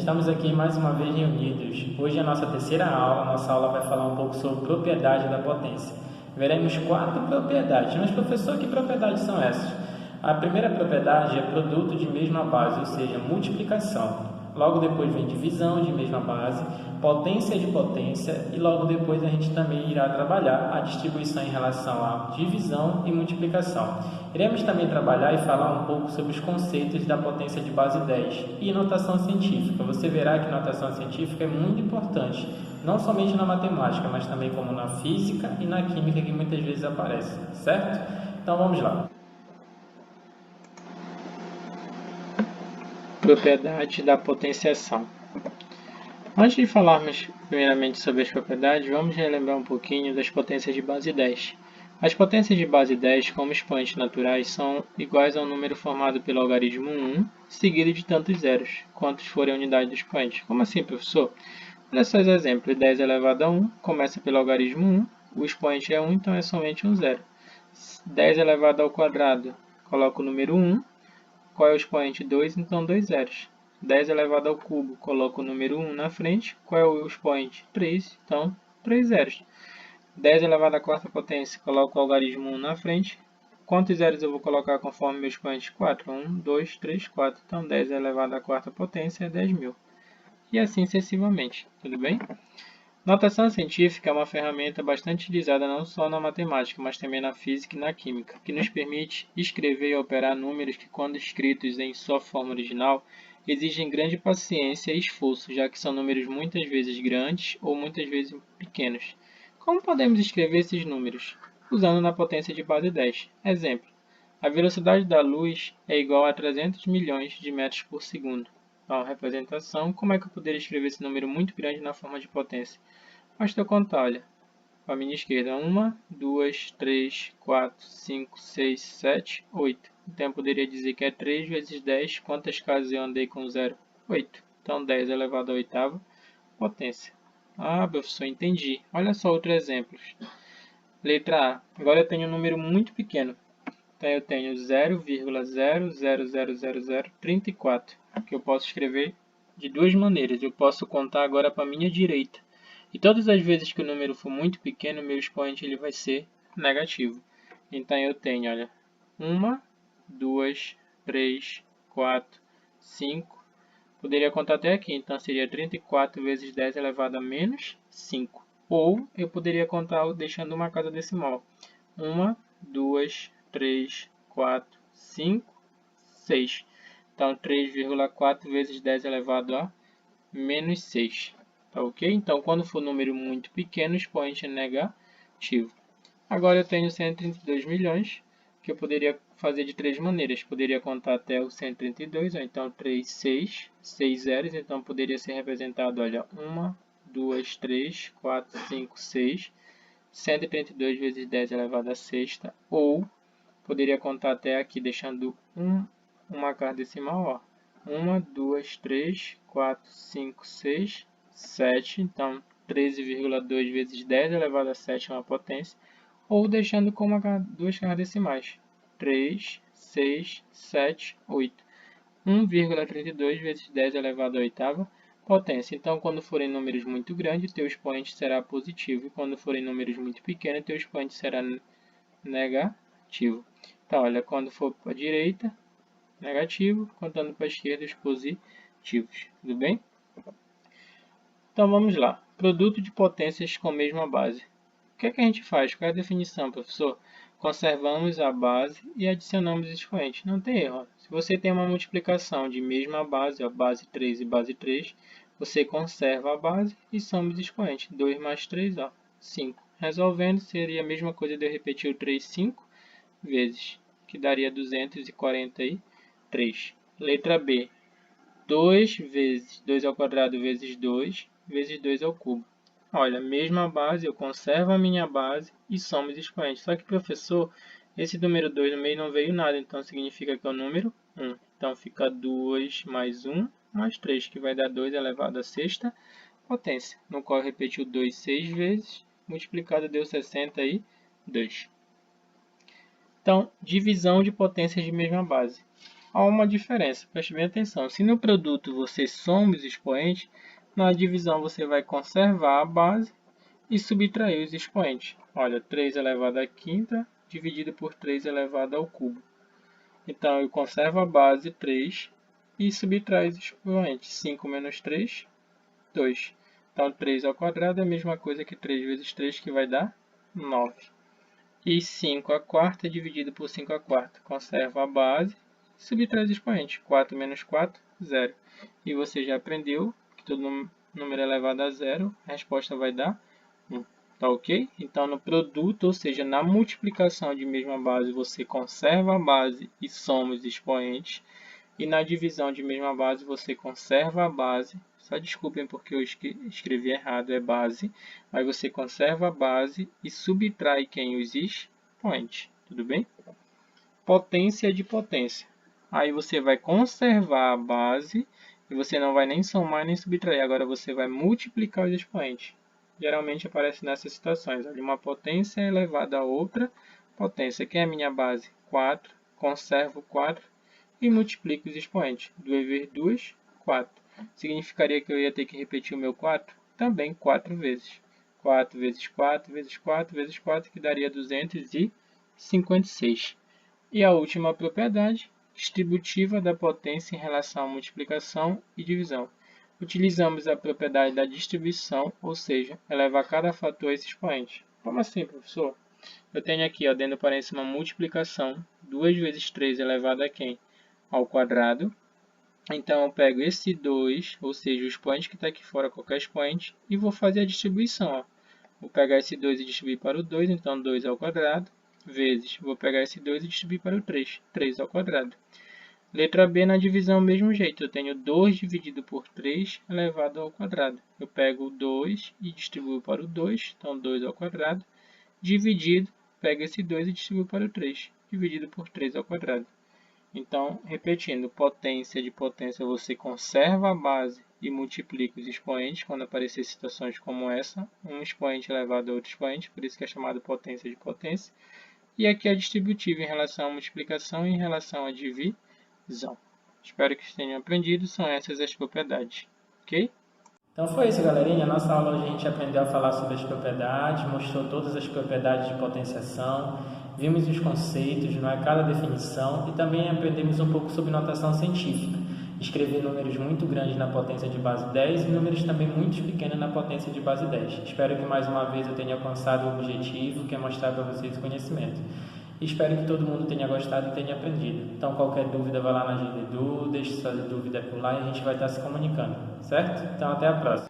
estamos aqui mais uma vez reunidos. Hoje é a nossa terceira aula. Nossa aula vai falar um pouco sobre propriedade da potência. Veremos 4 propriedades. Mas, professor, que propriedades são essas? A primeira propriedade é produto de mesma base, ou seja, multiplicação. Logo depois vem divisão de mesma base, potência de potência e logo depois a gente também irá trabalhar a distribuição em relação à divisão e multiplicação. Iremos também trabalhar e falar um pouco sobre os conceitos da potência de base 10 e notação científica. Você verá que notação científica é muito importante, não somente na matemática, mas também como na física e na química que muitas vezes aparece, certo? Então vamos lá. Propriedade da potenciação. Antes de falarmos primeiramente sobre as propriedades, vamos relembrar um pouquinho das potências de base 10. As potências de base 10, como expoentes naturais, são iguais ao número formado pelo algarismo 1, seguido de tantos zeros, quantos forem a unidade do expoente. Como assim, professor? Olha só os exemplos. 10 elevado a 1 começa pelo algarismo 1, o expoente é 1, então é somente um zero. 10 elevado ao quadrado, coloco o número 1. Qual é o expoente? 2, então 2 zeros. 10 elevado ao cubo, coloco o número 1 na frente. Qual é o expoente? 3, então 3 zeros. 10 elevado à quarta potência, coloco o algarismo 1 na frente. Quantos zeros eu vou colocar conforme meu expoente? 4. 1, 2, 3, 4. Então 10 elevado à quarta potência é 10.000. E assim sucessivamente, tudo bem? Notação científica é uma ferramenta bastante utilizada não só na matemática, mas também na física e na química, que nos permite escrever e operar números que, quando escritos em sua forma original, exigem grande paciência e esforço, já que são números muitas vezes grandes ou muitas vezes pequenos. Como podemos escrever esses números? Usando na potência de base 10. Exemplo: a velocidade da luz é igual a 300 milhões de metros por segundo. Então, representação, como é que eu poderia escrever esse número muito grande na forma de potência? Basta eu contar, olha, para a minha esquerda, 1, 2, 3, 4, 5, 6, 7, 8. Então, eu poderia dizer que é 3 vezes 10. Quantas casas eu andei com 0? 8. Então, 10 elevado à oitava potência. Ah, professor, entendi. Olha só outro exemplo. Letra A. Agora eu tenho um número muito pequeno. Então, eu tenho 0,0000034, que eu posso escrever de duas maneiras. Eu posso contar agora para a minha direita. E todas as vezes que o número for muito pequeno, meu expoente ele vai ser negativo. Então, eu tenho, olha, 1, 2, 3, 4, 5. Poderia contar até aqui, então seria 34 vezes 10 elevado a menos 5. Ou eu poderia contar deixando uma casa decimal. 1, 2, 3, 4, 5, 6. Então, 3,4 vezes 10 elevado a menos 6. Tá ok? Então, quando for número muito pequeno, o expoente é negativo. Agora eu tenho 132 milhões, que eu poderia fazer de três maneiras. Poderia contar até o 132, ou então 3, 6, 6 zeros. Então, poderia ser representado, olha, 1, 2, 3, 4, 5, 6. 132 vezes 10 elevado a sexta. Ou, poderia contar até aqui, deixando uma casa decimal, ó. 1, 2, 3, 4, 5, 6, 7. Então, 13,2 vezes 10 elevado a sétima potência. Ou deixando com duas casas decimais. 3, 6, 7, 8. 1,32 vezes 10 elevado à oitava potência. Então, quando forem números muito grandes, teu expoente será positivo. E quando forem números muito pequenos, teu expoente será negativo. Então, olha, quando for para a direita, negativo, contando para a esquerda, os positivos. Tudo bem? Então, vamos lá. Produto de potências com mesma base. O que é que a gente faz? Qual é a definição, professor? Conservamos a base e adicionamos expoentes. Não tem erro. Se você tem uma multiplicação de mesma base, ó, base 3 e base 3, você conserva a base e soma os expoentes. 2 mais 3, ó, 5. Resolvendo, seria a mesma coisa de eu repetir o 3 5 vezes, que daria 243. Letra B. 2 vezes 2 ao quadrado vezes 2 vezes 2 ao cubo. Olha, mesma base, eu conservo a minha base e somo os expoentes. Só que, professor, esse número 2 no meio não veio nada, então significa que é o número 1. Então, fica 2 mais 1 mais 3, que vai dar 2 elevado à sexta potência, no qual eu repeti o 2 6 vezes, multiplicado deu 62. Então, divisão de potências de mesma base. há uma diferença, preste bem atenção. Se no produto você soma os expoentes, na divisão você vai conservar a base e subtrair os expoentes. Olha, 3 elevado à quinta dividido por 3 elevado ao cubo. Então, eu conservo a base 3 e subtraio os expoentes. 5 menos 3, 2. Então, 3 ao quadrado é a mesma coisa que 3 vezes 3, que vai dar 9. E 5 à quarta dividido por 5 à quarta. Conservo a base e subtrai os expoentes. 4 menos 4, 0. E você já aprendeu que todo número elevado a 0, a resposta vai dar 1. Tá ok? Então, no produto, ou seja, na multiplicação de mesma base, você conserva a base e soma os expoentes. E na divisão de mesma base, você conserva a base. Só desculpem porque eu escrevi errado, é base. Mas você conserva a base e subtrai quem? Os expoentes. Tudo bem? Potência de potência. Aí você vai conservar a base e você não vai nem somar nem subtrair. Agora você vai multiplicar os expoentes. Geralmente aparece nessas situações. Olha, uma potência elevada a outra potência. Quem é a minha base? 4. Conservo 4 e multiplico os expoentes. 2 vezes 2, 4. Significaria que eu ia ter que repetir o meu 4? Também 4 vezes. 4 vezes 4 vezes 4 vezes 4, que daria 256. E a última propriedade, distributiva da potência em relação à multiplicação e divisão. Utilizamos a propriedade da distribuição, ou seja, elevar cada fator a esse expoente. Como assim, professor? Eu tenho aqui, ó, dentro do parênteses, uma multiplicação. 2 vezes 3 elevado a quem? Ao quadrado. Então, eu pego esse 2, ou seja, o expoente que está aqui fora, qualquer expoente, e vou fazer a distribuição. Ó. Vou pegar esse 2 e distribuir para o 2, então 2 ao quadrado, vezes, vou pegar esse 2 e distribuir para o 3, 3 ao quadrado. Letra B, na divisão, mesmo jeito, eu tenho 2 dividido por 3 elevado ao quadrado. Eu pego o 2 e distribuo para o 2, então 2 ao quadrado, dividido, pego esse 2 e distribuo para o 3, dividido por 3 ao quadrado. Então, repetindo, potência de potência, você conserva a base e multiplica os expoentes quando aparecer situações como essa, um expoente elevado a outro expoente, por isso que é chamado potência de potência. E aqui é distributiva em relação à multiplicação e em relação à divisão. Espero que tenham aprendido, são essas as propriedades, ok? Então foi isso, galerinha. Na nossa aula a gente aprendeu a falar sobre as propriedades, mostrou todas as propriedades de potenciação, vimos os conceitos, cada definição e também aprendemos um pouco sobre notação científica. Escrevi números muito grandes na potência de base 10 e números também muito pequenos na potência de base 10. Espero que mais uma vez eu tenha alcançado o objetivo, que é mostrar para vocês o conhecimento. Espero que todo mundo tenha gostado e tenha aprendido. Então, qualquer dúvida, vai lá na GDEDU, deixe sua dúvida por lá e a gente vai estar se comunicando, certo? Então, até a próxima.